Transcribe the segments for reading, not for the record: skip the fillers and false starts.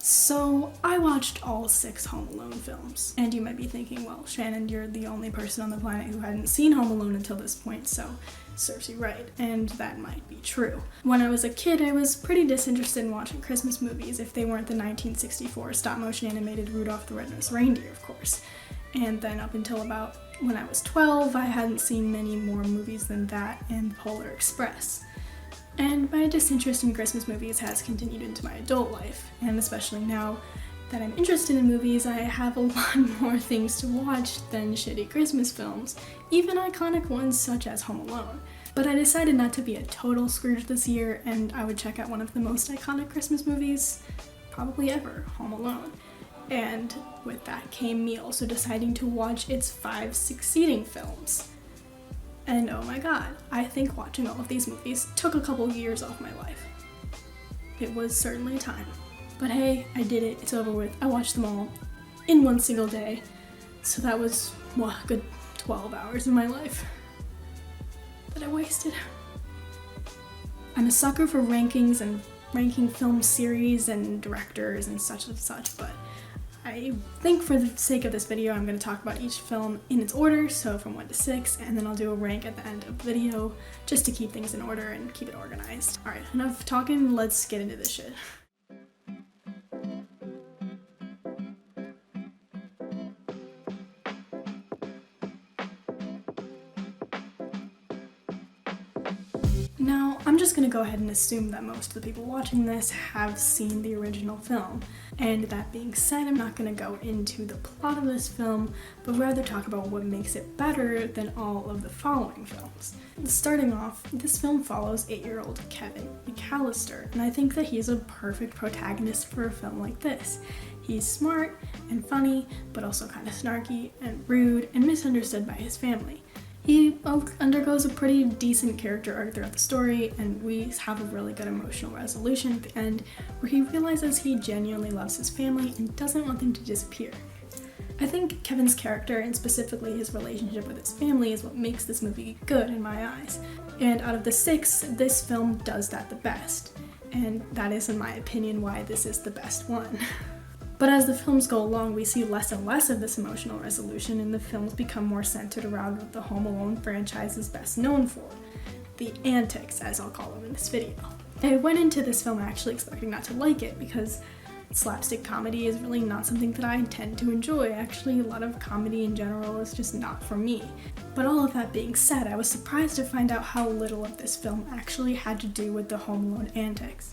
So I watched all 6 Home Alone films, and you might be thinking, well, Shannon, you're the only person on the planet who hadn't seen Home Alone until this point, so serves you right, and that might be true. When I was a kid, I was pretty disinterested in watching Christmas movies if they weren't the 1964 stop-motion animated Rudolph the Red-Nosed Reindeer, of course. And then up until about when I was 12, I hadn't seen many more movies than that and Polar Express. And my disinterest in Christmas movies has continued into my adult life, and especially now that I'm interested in movies, I have a lot more things to watch than shitty Christmas films, even iconic ones such as Home Alone. But I decided not to be a total Scrooge this year, and I would check out one of the most iconic Christmas movies probably ever, Home Alone. And with that came me also deciding to watch its 5 succeeding films. And oh my god, I think watching all of these movies took a couple years off my life. It was certainly time. But hey, I did it, it's over with. I watched them all in one single day. So that was, well, a good 12 hours of my life that I wasted. I'm a sucker for rankings and ranking film series and directors and such, but I think for the sake of this video, I'm going to talk about each film in its order, so from 1 to 6, and then I'll do a rank at the end of the video, just to keep things in order and keep it organized. Alright, enough talking, let's get into this shit. Now, I'm just gonna go ahead and assume that most of the people watching this have seen the original film. And that being said, I'm not gonna go into the plot of this film, but rather talk about what makes it better than all of the following films. Starting off, this film follows 8-year-old Kevin McAllister, and I think that he's a perfect protagonist for a film like this. He's smart and funny, but also kind of snarky and rude and misunderstood by his family. He undergoes a pretty decent character arc throughout the story, and we have a really good emotional resolution at the end where he realizes he genuinely loves his family and doesn't want them to disappear. I think Kevin's character, and specifically his relationship with his family, is what makes this movie good in my eyes. And out of the 6, this film does that the best. And that is, in my opinion, why this is the best one. But as the films go along, we see less and less of this emotional resolution, and the films become more centered around what the Home Alone franchise is best known for. The antics, as I'll call them in this video. I went into this film actually expecting not to like it, because slapstick comedy is really not something that I tend to enjoy. Actually, a lot of comedy in general is just not for me. But all of that being said, I was surprised to find out how little of this film actually had to do with the Home Alone antics.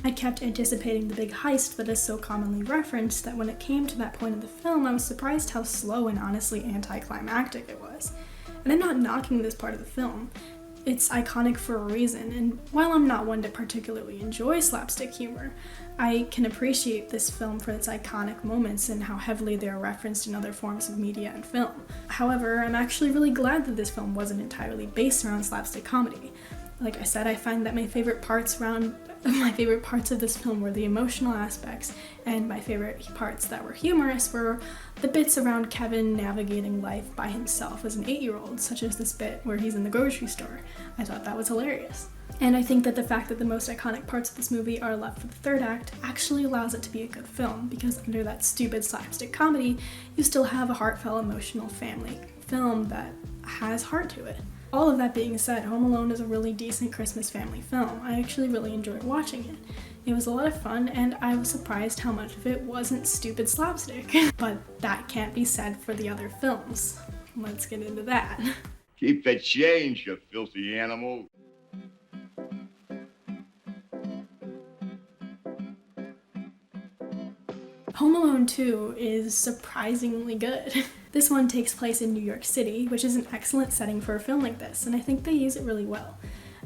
I kept anticipating the big heist that is so commonly referenced that when it came to that point of the film, I was surprised how slow and honestly anticlimactic it was. And I'm not knocking this part of the film. It's iconic for a reason, and while I'm not one to particularly enjoy slapstick humor, I can appreciate this film for its iconic moments and how heavily they are referenced in other forms of media and film. However, I'm actually really glad that this film wasn't entirely based around slapstick comedy. Like I said, I find that my favorite parts of this film were the emotional aspects, and my favorite parts that were humorous were the bits around Kevin navigating life by himself as an 8-year-old, such as this bit where he's in the grocery store. I thought that was hilarious. And I think that the fact that the most iconic parts of this movie are left for the third act actually allows it to be a good film, because under that stupid slapstick comedy, you still have a heartfelt, emotional family film that has heart to it. All of that being said, Home Alone is a really decent Christmas family film. I actually really enjoyed watching it. It was a lot of fun, and I was surprised how much of it wasn't stupid slapstick. But that can't be said for the other films. Let's get into that. Keep the change, you filthy animal. Home Alone 2 is surprisingly good. This one takes place in New York City, which is an excellent setting for a film like this, and I think they use it really well.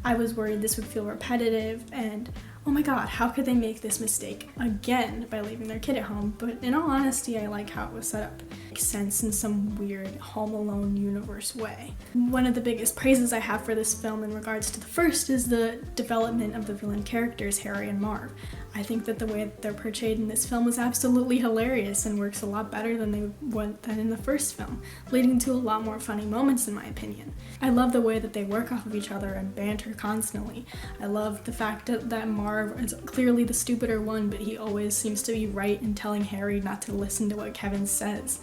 I was worried this would feel repetitive, and oh my god, how could they make this mistake again by leaving their kid at home? But in all honesty, I like how it was set up. make sense in some weird Home Alone universe way. One of the biggest praises I have for this film in regards to the first is the development of the villain characters, Harry and Marv. I think that the way that they're portrayed in this film was absolutely hilarious and works a lot better than in the first film, leading to a lot more funny moments in my opinion. I love the way that they work off of each other and banter constantly. I love the fact that Marv is clearly the stupider one, but he always seems to be right in telling Harry not to listen to what Kevin says.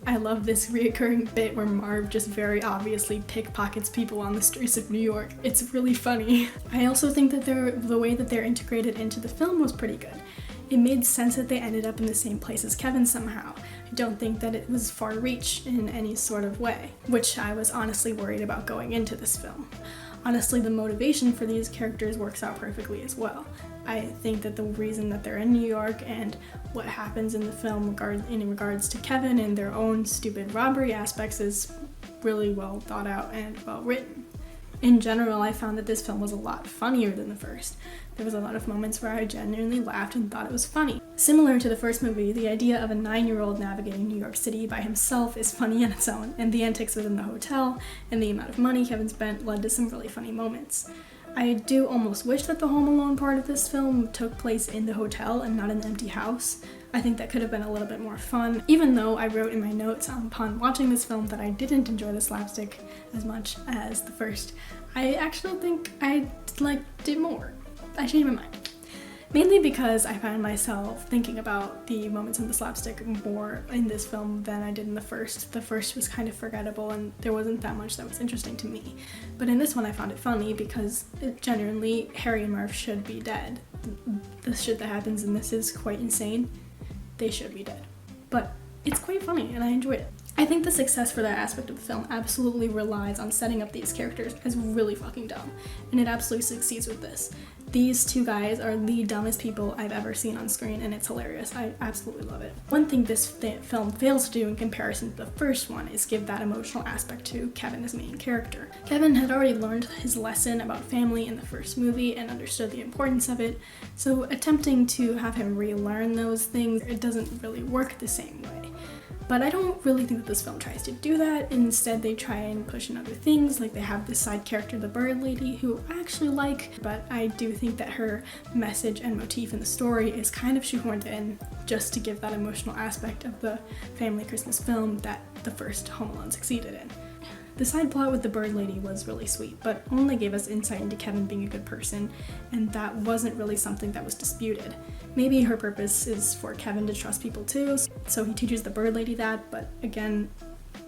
I love this reoccurring bit where Marv just very obviously pickpockets people on the streets of New York. It's really funny. I also think that the way that they're integrated into the film was pretty good. It made sense that they ended up in the same place as Kevin somehow. I don't think that it was far reach in any sort of way, which I was honestly worried about going into this film. Honestly, the motivation for these characters works out perfectly as well. I think that the reason that they're in New York and what happens in the film in regards to Kevin and their own stupid robbery aspects is really well thought out and well written. In general, I found that this film was a lot funnier than the first. There was a lot of moments where I genuinely laughed and thought it was funny. Similar to the first movie, the idea of a 9-year-old navigating New York City by himself is funny on its own, and the antics within the hotel and the amount of money Kevin spent led to some really funny moments. I do almost wish that the Home Alone part of this film took place in the hotel and not in the empty house. I think that could have been a little bit more fun, even though I wrote in my notes upon watching this film that I didn't enjoy the slapstick as much as the first. I actually think I liked it more. I changed my mind. Mainly because I found myself thinking about the moments in the slapstick more in this film than I did in the first. The first was kind of forgettable and there wasn't that much that was interesting to me. But in this one I found it funny because genuinely Harry and Marv should be dead. The shit that happens in this is quite insane. They should be dead. But it's quite funny and I enjoyed it. I think the success for that aspect of the film absolutely relies on setting up these characters as really fucking dumb, and it absolutely succeeds with this. These two guys are the dumbest people I've ever seen on screen, and it's hilarious. I absolutely love it. One thing this film fails to do in comparison to the first one is give that emotional aspect to Kevin as main character. Kevin had already learned his lesson about family in the first movie and understood the importance of it, so attempting to have him relearn those things, it doesn't really work the same way. But I don't really think that this film tries to do that. Instead, they try and push in other things, like they have this side character, the bird lady, who I actually like, but I do think that her message and motif in the story is kind of shoehorned in just to give that emotional aspect of the family Christmas film that the first Home Alone succeeded in. The side plot with the bird lady was really sweet, but only gave us insight into Kevin being a good person, and that wasn't really something that was disputed. Maybe her purpose is for Kevin to trust people too, so he teaches the bird lady that, but again,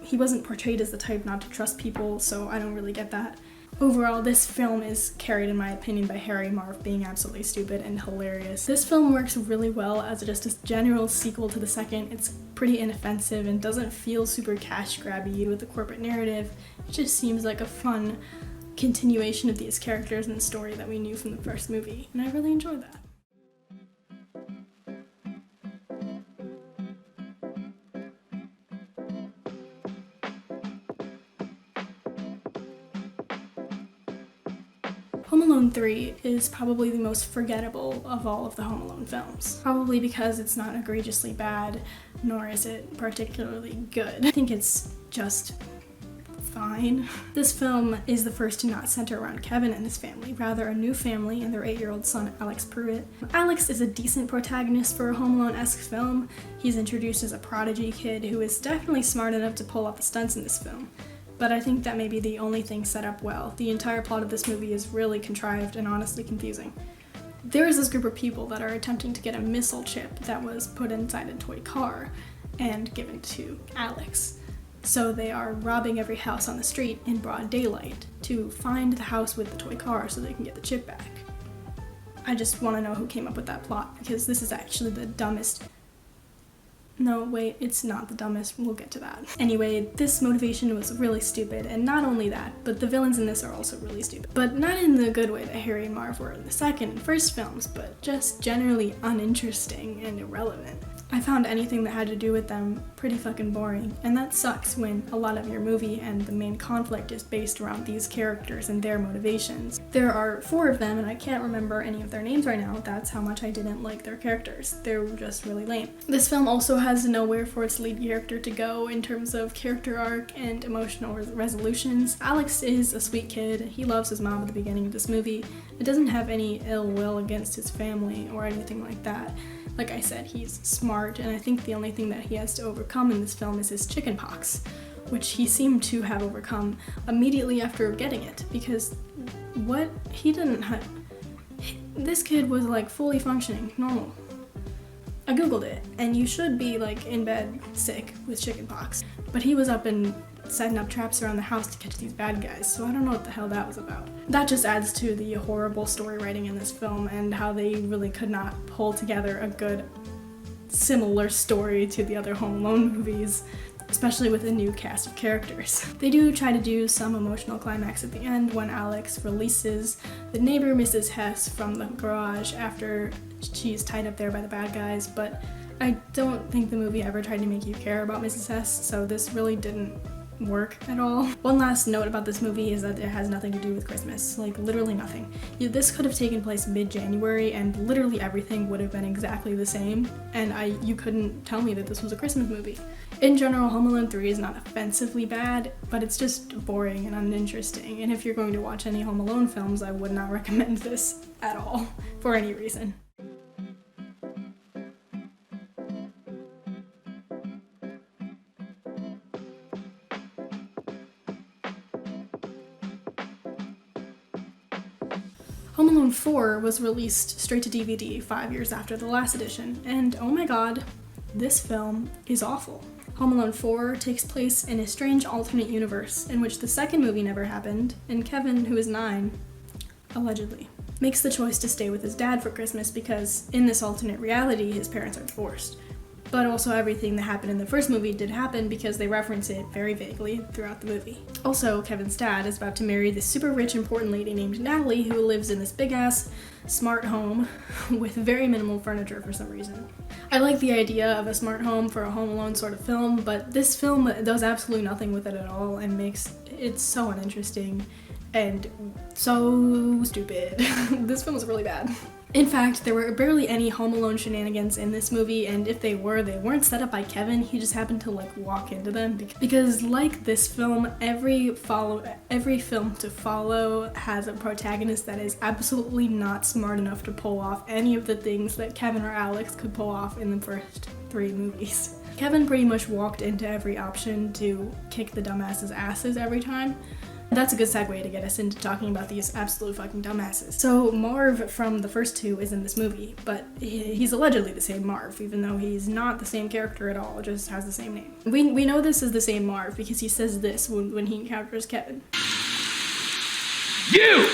he wasn't portrayed as the type not to trust people, so I don't really get that. Overall, this film is carried, in my opinion, by Harry and Marv being absolutely stupid and hilarious. This film works really well as just a general sequel to the second. It's pretty inoffensive and doesn't feel super cash grabby with the corporate narrative. It just seems like a fun continuation of these characters and the story that we knew from the first movie, and I really enjoyed that. Home Alone 3 is probably the most forgettable of all of the Home Alone films. Probably because it's not egregiously bad, nor is it particularly good. I think it's just fine. This film is the first to not center around Kevin and his family, rather a new family and their 8-year-old son, Alex Pruitt. Alex is a decent protagonist for a Home Alone-esque film. He's introduced as a prodigy kid who is definitely smart enough to pull off the stunts in this film. But I think that may be the only thing set up well. The entire plot of this movie is really contrived and honestly confusing. There is this group of people that are attempting to get a missile chip that was put inside a toy car and given to Alex. So they are robbing every house on the street in broad daylight to find the house with the toy car so they can get the chip back. I just want to know who came up with that plot, because this is actually the dumbest. No, wait, it's not the dumbest. We'll get to that. Anyway, this motivation was really stupid, and not only that, but the villains in this are also really stupid. But not in the good way that Harry and Marv were in the second and first films, but just generally uninteresting and irrelevant. I found anything that had to do with them pretty fucking boring, and that sucks when a lot of your movie and the main conflict is based around these characters and their motivations. There are 4 of them, and I can't remember any of their names right now. That's how much I didn't like their characters. They're just really lame. This film also has nowhere for its lead character to go in terms of character arc and emotional resolutions. Alex is a sweet kid. He loves his mom at the beginning of this movie. It doesn't have any ill will against his family or anything like that. Like I said, he's smart, and I think the only thing that he has to overcome in this film is his chickenpox, which he seemed to have overcome immediately after getting it, because what? He didn't have... This kid was like fully functioning, normal. I googled it, and you should be like in bed sick with chickenpox, but he was up and setting up traps around the house to catch these bad guys, so I don't know what the hell that was about. That just adds to the horrible story writing in this film and how they really could not pull together a good similar story to the other Home Alone movies, especially with a new cast of characters. They do try to do some emotional climax at the end when Alex releases the neighbor, Mrs. Hess, from the garage after she's tied up there by the bad guys, but I don't think the movie ever tried to make you care about Mrs. Hess, so this really didn't work at all. One last note about this movie is that it has nothing to do with Christmas, like literally nothing. This could have taken place mid-January and literally everything would have been exactly the same, and you couldn't tell me that this was a Christmas movie. In general, Home Alone 3 is not offensively bad, but it's just boring and uninteresting, and if you're going to watch any Home Alone films, I would not recommend this at all, for any reason. Home Alone 4 was released straight to DVD 5 years after the last edition, and oh my god, this film is awful. Home Alone 4 takes place in a strange alternate universe in which the second movie never happened, and Kevin, who is 9, allegedly, makes the choice to stay with his dad for Christmas because in this alternate reality his parents are divorced. But also everything that happened in the first movie did happen because they reference it very vaguely throughout the movie. Also, Kevin's dad is about to marry this super rich important lady named Natalie who lives in this big ass smart home with very minimal furniture for some reason. I like the idea of a smart home for a Home Alone sort of film, but this film does absolutely nothing with it at all and makes it so uninteresting and so stupid. This film is really bad. In fact, there were barely any Home Alone shenanigans in this movie, and if they weren't set up by Kevin. He just happened to like walk into them because like this film, every film to follow has a protagonist that is absolutely not smart enough to pull off any of the things that Kevin or Alex could pull off in the first 3 movies. Kevin pretty much walked into every option to kick the dumbasses' asses every time. That's a good segue to get us into talking about these absolute fucking dumbasses. So Marv from the first 2 is in this movie, but he's allegedly the same Marv, even though he's not the same character at all, just has the same name. We know this is the same Marv because he says this when he encounters Kevin. You!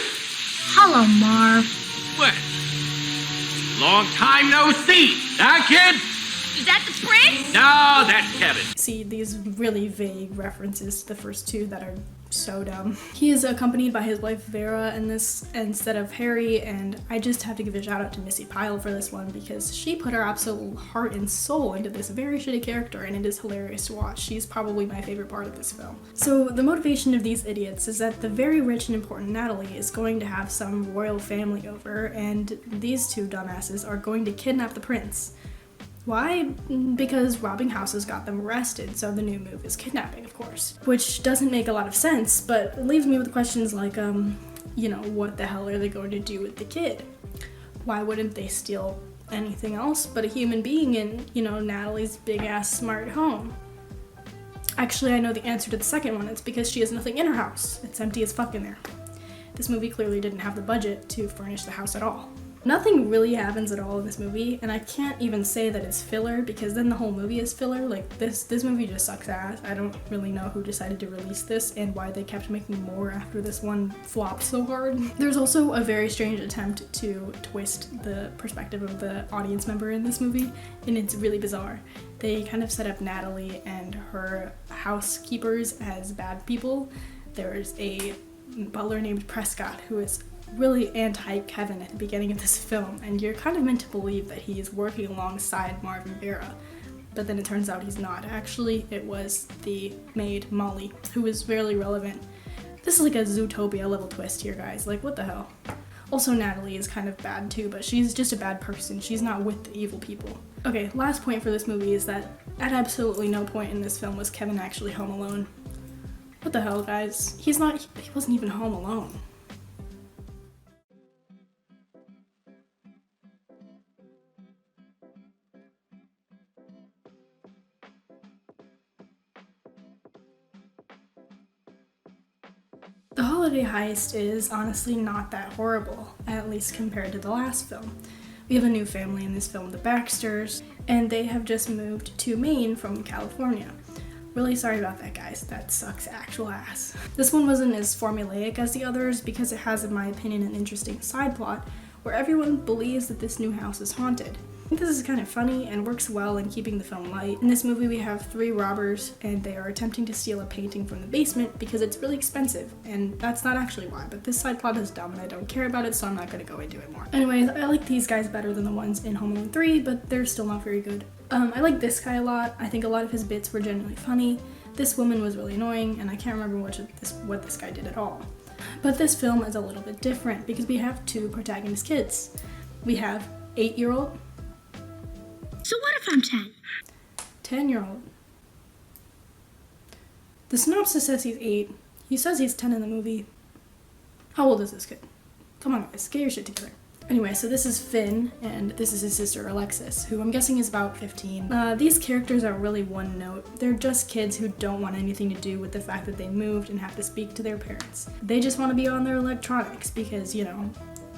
Hello, Marv. What? Long time no see, huh, kid? Is that the prince? No, that's Kevin. See these really vague references to the first 2 that are so dumb. He is accompanied by his wife Vera in this instead of Harry, and I just have to give a shout out to Missy Pyle for this one because she put her absolute heart and soul into this very shitty character, and it is hilarious to watch. She's probably my favorite part of this film. So the motivation of these idiots is that the very rich and important Natalie is going to have some royal family over, and these 2 dumbasses are going to kidnap the prince. Why? Because robbing houses got them arrested, so the new move is kidnapping, of course. Which doesn't make a lot of sense, but it leaves me with questions like, what the hell are they going to do with the kid? Why wouldn't they steal anything else but a human being in, Natalie's big-ass smart home? Actually, I know the answer to the second one. It's because she has nothing in her house. It's empty as fuck in there. This movie clearly didn't have the budget to furnish the house at all. Nothing really happens at all in this movie, and I can't even say that it's filler because then the whole movie is filler. Like, this movie just sucks ass. I don't really know who decided to release this and why they kept making more after this one flopped so hard. There's also a very strange attempt to twist the perspective of the audience member in this movie, and it's really bizarre. They kind of set up Natalie and her housekeepers as bad people. There's a butler named Prescott who is really anti-Kevin at the beginning of this film, and you're kind of meant to believe that he is working alongside Marv and Vera. But then it turns out he's not. Actually, it was the maid, Molly, who was very relevant. This is like a Zootopia level twist here, guys. Like, what the hell? Also, Natalie is kind of bad too, but she's just a bad person. She's not with the evil people. Okay, last point for this movie is that at absolutely no point in this film was Kevin actually home alone. What the hell, guys? He wasn't even home alone. The holiday heist is honestly not that horrible, at least compared to the last film. We have a new family in this film, the Baxters, and they have just moved to Maine from California. Really sorry about that, guys. That sucks actual ass. This one wasn't as formulaic as the others because it has, in my opinion, an interesting side plot where everyone believes that this new house is haunted. I think this is kind of funny and works well in keeping the film light. In this movie we have 3 robbers and they are attempting to steal a painting from the basement because it's really expensive, and that's not actually why, but this side plot is dumb and I don't care about it, so I'm not going to go into it more. Anyways, I like these guys better than the ones in Home Alone 3, but they're still not very good. I like this guy a lot. I think a lot of his bits were genuinely funny. This woman was really annoying and I can't remember what this guy did at all. But this film is a little bit different because we have 2 protagonist kids. We have 8-year-old. So what if I'm 10? 10-year-old. The synopsis says he's 8. He says he's 10 in the movie. How old is this kid? Come on, guys, get your shit together. Anyway, so this is Finn, and this is his sister Alexis, who I'm guessing is about 15. These characters are really one note. They're just kids who don't want anything to do with the fact that they moved and have to speak to their parents. They just want to be on their electronics because, you know,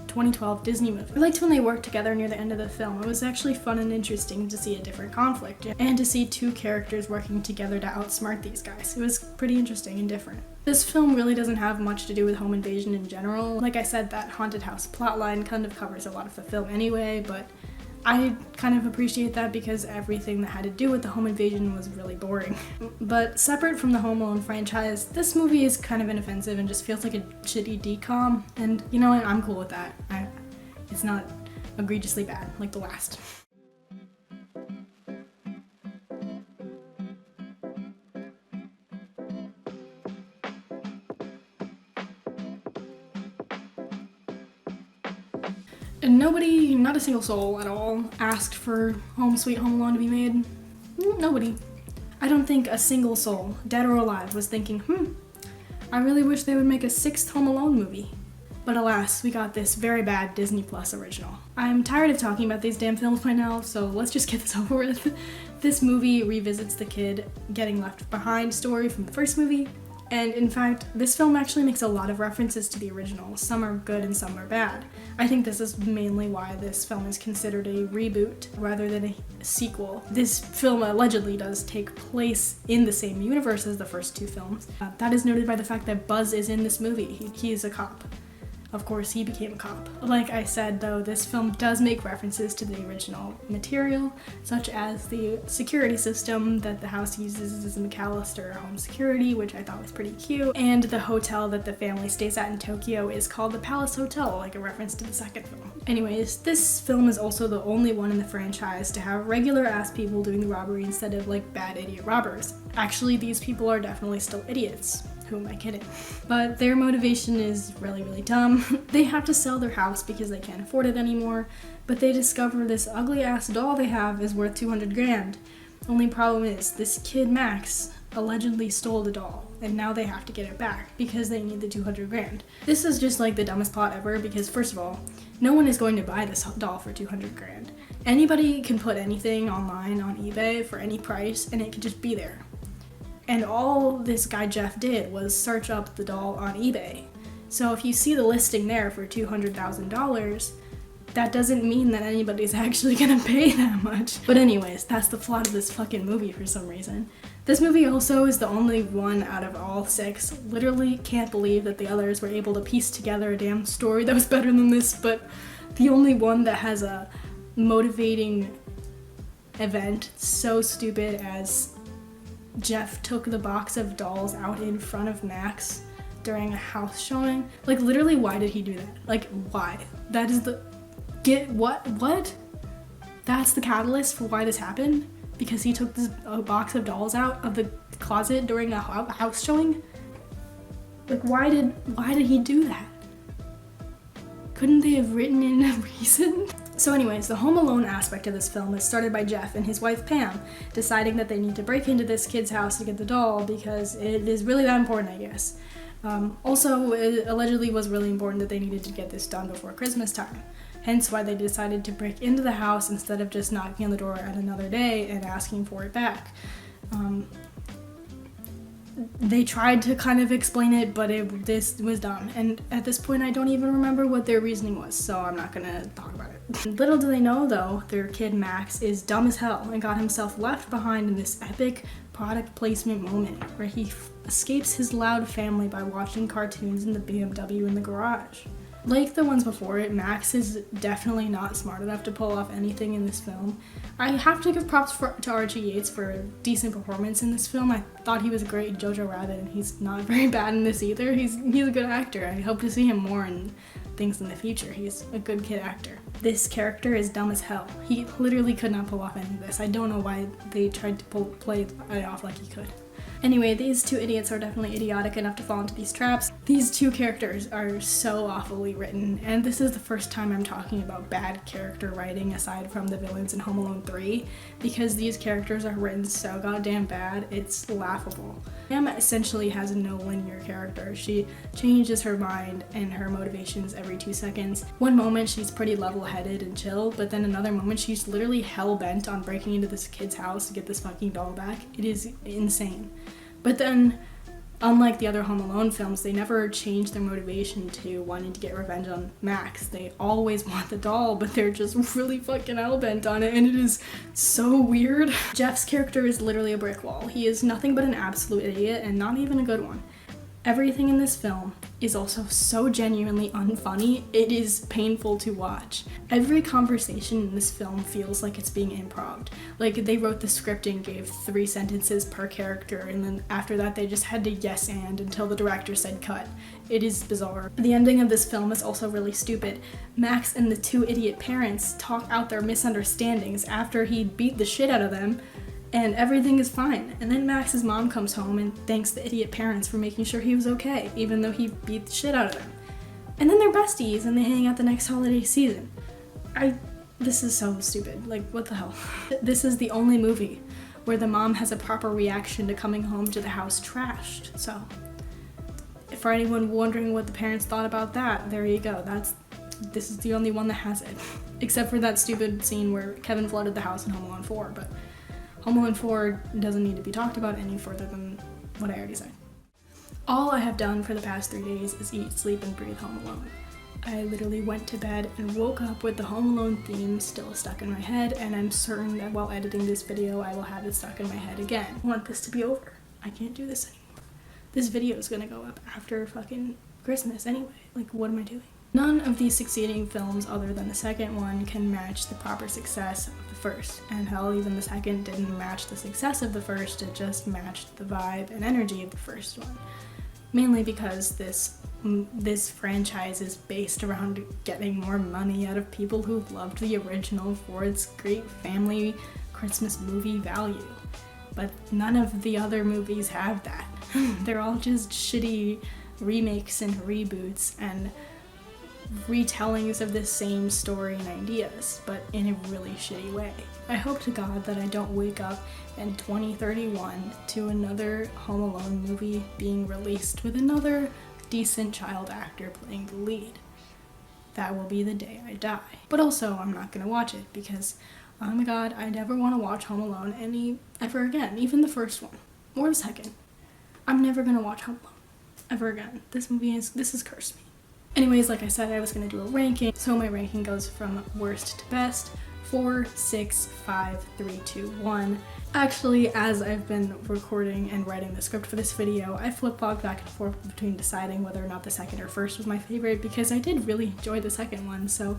2012 Disney movie. I liked when they worked together near the end of the film. It was actually fun and interesting to see a different conflict and to see 2 characters working together to outsmart these guys. It was pretty interesting and different. This film really doesn't have much to do with home invasion in general. Like I said, that haunted house plotline kind of covers a lot of the film anyway, but I kind of appreciate that because everything that had to do with the home invasion was really boring. But separate from the Home Alone franchise, this movie is kind of inoffensive and just feels like a shitty decom, and you know what, I'm cool with that. It's not egregiously bad like the last. And nobody, not a single soul at all, asked for Home Sweet Home Alone to be made. Nobody. I don't think a single soul, dead or alive, was thinking, I really wish they would make a 6th Home Alone movie. But alas, we got this very bad Disney Plus original. I'm tired of talking about these damn films by now, so let's just get this over with. This movie revisits the kid getting left behind story from the first movie. And in fact, this film actually makes a lot of references to the original. Some are good and some are bad. I think this is mainly why this film is considered a reboot rather than a sequel. This film allegedly does take place in the same universe as the first 2 films. That is noted by the fact that Buzz is in this movie. He is a cop. Of course, he became a cop. Like I said, though, this film does make references to the original material, such as the security system that the house uses as McAllister Home Security, which I thought was pretty cute, and the hotel that the family stays at in Tokyo is called the Palace Hotel, like a reference to the second film. Anyways, this film is also the only one in the franchise to have regular-ass people doing the robbery instead of, like, bad idiot robbers. Actually, these people are definitely still idiots. Who am I kidding? But their motivation is really, really dumb. They have to sell their house because they can't afford it anymore, but they discover this ugly ass doll they have is worth 200 grand. Only problem is, this kid Max allegedly stole the doll, and now they have to get it back because they need the 200 grand. This is just like the dumbest plot ever because first of all, no one is going to buy this doll for 200 grand. Anybody can put anything online on eBay for any price and it can just be there. And all this guy Jeff did was search up the doll on eBay. So if you see the listing there for $200,000, that doesn't mean that anybody's actually gonna pay that much. But anyways, that's the plot of this fucking movie for some reason. This movie also is the only one out of all 6. Literally can't believe that the others were able to piece together a damn story that was better than this, but the only one that has a motivating event so stupid as Jeff took the box of dolls out in front of Max during a house showing. Like, literally, why did he do that? Like, why? That is the... What? That's the catalyst for why this happened? Because he took a box of dolls out of the closet during a house showing? Like, why did he do that? Couldn't they have written in a reason? So anyways, the Home Alone aspect of this film is started by Jeff and his wife Pam deciding that they need to break into this kid's house to get the doll because it is really that important, I guess. Also, it allegedly was really important that they needed to get this done before Christmas time. Hence why they decided to break into the house instead of just knocking on the door at another day and asking for it back. They tried to kind of explain it, but this was dumb. And at this point, I don't even remember what their reasoning was, so I'm not gonna talk about it. Little do they know, though, their kid Max is dumb as hell and got himself left behind in this epic product placement moment where he escapes his loud family by watching cartoons in the BMW in the garage. Like the ones before it, Max is definitely not smart enough to pull off anything in this film. I have to give props to Archie Yates for a decent performance in this film. I thought he was great in Jojo Rabbit, and he's not very bad in this either. He's a good actor. I hope to see him more in things in the future. He's a good kid actor. This character is dumb as hell. He literally could not pull off any of this. I don't know why they tried to play it off like he could. Anyway, these two idiots are definitely idiotic enough to fall into these traps. These two characters are so awfully written, and this is the first time I'm talking about bad character writing aside from the villains in Home Alone 3, because these characters are written so goddamn bad, it's laughable. Pam essentially has no linear character. She changes her mind and her motivations every 2 seconds. One moment she's pretty level-headed and chill, but then another moment she's literally hell-bent on breaking into this kid's house to get this fucking doll back. It is insane. But then, unlike the other Home Alone films, they never change their motivation to wanting to get revenge on Max. They always want the doll, but they're just really fucking hell-bent on it, and it is so weird. Jeff's character is literally a brick wall. He is nothing but an absolute idiot, and not even a good one. Everything in this film is also so genuinely unfunny, it is painful to watch. Every conversation in this film feels like it's being improv. Like, they wrote the script and gave 3 sentences per character, and then after that they just had to yes and until the director said cut. It is bizarre. The ending of this film is also really stupid. Max and the 2 idiot parents talk out their misunderstandings after he beat the shit out of them, and everything is fine. And then Max's mom comes home and thanks the idiot parents for making sure he was okay, even though he beat the shit out of them. And then they're besties and they hang out the next holiday season. This is so stupid. Like, what the hell? This is the only movie where the mom has a proper reaction to coming home to the house trashed. So, for anyone wondering what the parents thought about that, there you go. This is the only one that has it. Except for that stupid scene where Kevin flooded the house in Home Alone 4, but Home Alone 4 doesn't need to be talked about any further than what I already said. All I have done for the past 3 days is eat, sleep, and breathe Home Alone. I literally went to bed and woke up with the Home Alone theme still stuck in my head, and I'm certain that while editing this video I will have it stuck in my head again. I want this to be over. I can't do this anymore. This video is gonna go up after fucking Christmas anyway. Like, what am I doing? None of these succeeding films other than the second one can match the proper success of the first, and hell, even the second didn't match the success of the first, it just matched the vibe and energy of the first one. Mainly because this franchise is based around getting more money out of people who loved the original for its great family Christmas movie value. But none of the other movies have that. They're all just shitty remakes and reboots and retellings of the same story and ideas, but in a really shitty way. I hope to God that I don't wake up in 2031 to another Home Alone movie being released with another decent child actor playing the lead. That will be the day I die. But also, I'm not gonna watch it because, oh my god, I never want to watch Home Alone ever again, even the first one, or the second. I'm never gonna watch Home Alone ever again. This has cursed me. Anyways, like I said, I was gonna do a ranking, so my ranking goes from worst to best, 4, 6, 5, 3, 2, 1. Actually, as I've been recording and writing the script for this video, I flip-flopped back and forth between deciding whether or not the second or first was my favorite, because I did really enjoy the second one, so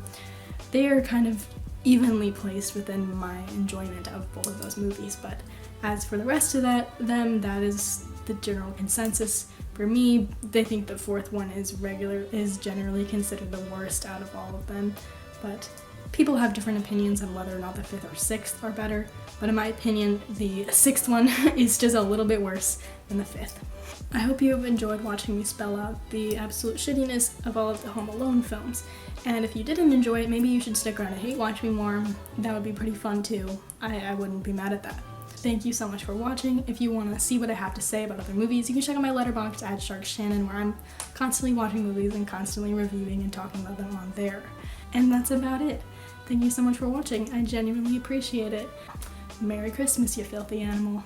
they are kind of evenly placed within my enjoyment of both of those movies. But as for the rest of that is the general consensus. For me, they think the fourth one is generally considered the worst out of all of them. But people have different opinions on whether or not the fifth or sixth are better. But in my opinion, the sixth one is just a little bit worse than the fifth. I hope you have enjoyed watching me spell out the absolute shittiness of all of the Home Alone films. And if you didn't enjoy it, maybe you should stick around and hate watch me more. That would be pretty fun too. I wouldn't be mad at that. Thank you so much for watching. If you want to see what I have to say about other movies, you can check out my letterboxd at SharkShannon, where I'm constantly watching movies and constantly reviewing and talking about them on there. And that's about it. Thank you so much for watching. I genuinely appreciate it. Merry Christmas, you filthy animal.